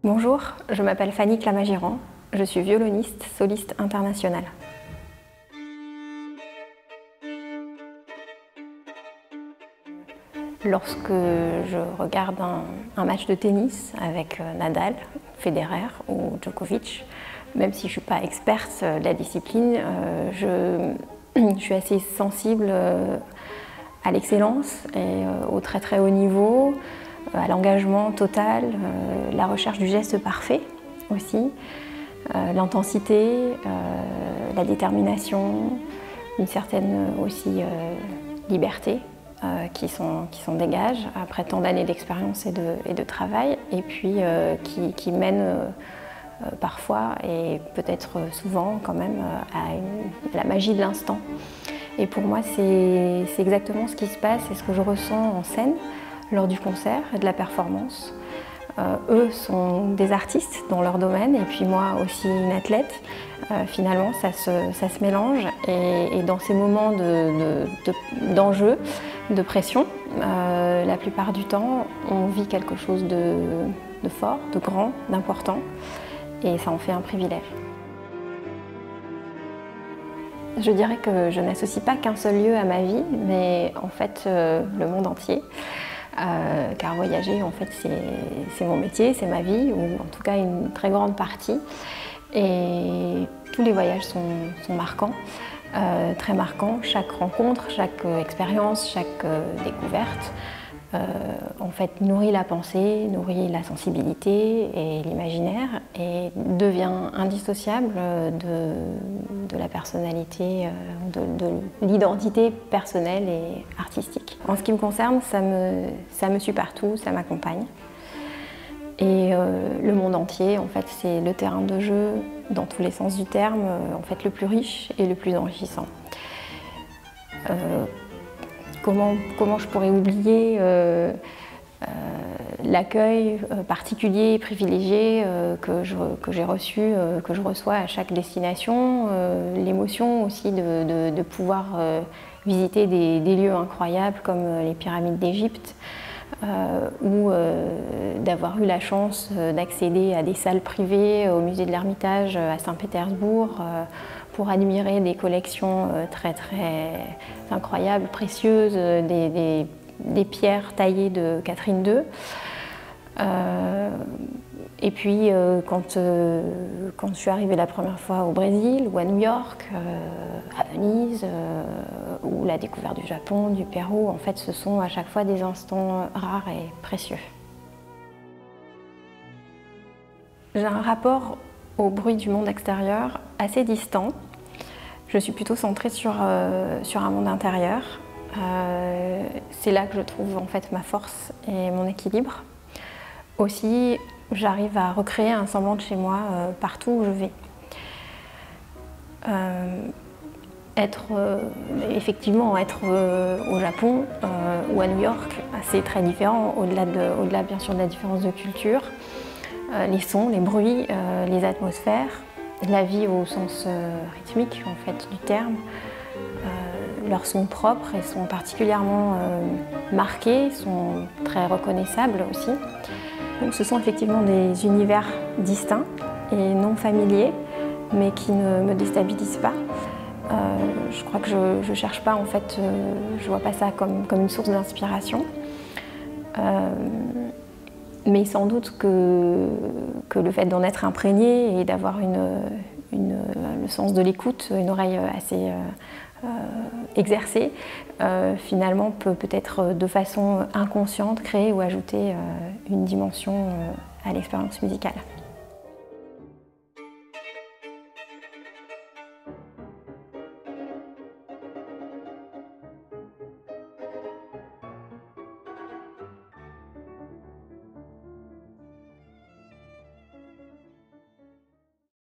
Bonjour, je m'appelle Fanny Clamagiran, je suis violoniste soliste internationale. Lorsque je regarde un match de tennis avec Nadal, Federer ou Djokovic, même si je ne suis pas experte de la discipline, je suis assez sensible à l'excellence et au très haut niveau, à l'engagement total, la recherche du geste parfait aussi, l'intensité, la détermination, une certaine aussi liberté qui s'en dégage après tant d'années d'expérience et de travail, et puis qui mène parfois et peut-être souvent quand même à la magie de l'instant. Et pour moi, c'est exactement ce qui se passe et ce que je ressens en scène lors du concert et de la performance. Eux sont des artistes dans leur domaine et puis moi aussi une athlète. Finalement, ça se mélange et dans ces moments d'enjeu, de pression, la plupart du temps, on vit quelque chose de fort, de grand, d'important et ça en fait un privilège. Je dirais que je n'associe pas qu'un seul lieu à ma vie, mais en fait le monde entier. Car voyager, en fait, c'est mon métier, c'est ma vie, ou en tout cas une très grande partie. Et tous les voyages sont marquants, très marquants. Chaque rencontre, chaque expérience, chaque découverte, en fait, nourrit la pensée, nourrit la sensibilité et l'imaginaire et devient indissociable de la personnalité, de l'identité personnelle et artistique. En ce qui me concerne, ça me suit partout, ça m'accompagne. Et le monde entier, en fait, c'est le terrain de jeu, dans tous les sens du terme, en fait, le plus riche et le plus enrichissant. Comment je pourrais oublier l'accueil particulier, privilégié que j'ai reçu, que je reçois à chaque destination, l'émotion aussi de pouvoir visiter des lieux incroyables comme les pyramides d'Égypte, ou d'avoir eu la chance d'accéder à des salles privées au musée de l'Ermitage à Saint-Pétersbourg pour admirer des collections très incroyables, précieuses, des pierres taillées de Catherine II. Et puis quand je suis arrivée la première fois au Brésil ou à New York, à Venise, ou la découverte du Japon, du Pérou, en fait ce sont à chaque fois des instants rares et précieux. J'ai un rapport au bruit du monde extérieur assez distant. Je suis plutôt centrée sur un monde intérieur. C'est là que je trouve en fait ma force et mon équilibre. Aussi, j'arrive à recréer un semblant de chez moi partout où je vais. Effectivement, être au Japon ou à New York, c'est très différent, au-delà bien sûr de la différence de culture. Les sons, les bruits, les atmosphères, la vie au sens rythmique en fait, du terme. Leurs sons propres et sont particulièrement marqués, sont très reconnaissables aussi. Donc, ce sont effectivement des univers distincts et non familiers, mais qui ne me déstabilisent pas. Je crois que je ne cherche pas, en fait, je ne vois pas ça comme une source d'inspiration. Mais sans doute que le fait d'en être imprégné et d'avoir le sens de l'écoute, une oreille assez exercée, finalement peut-être de façon inconsciente créer ou ajouter une dimension à l'expérience musicale.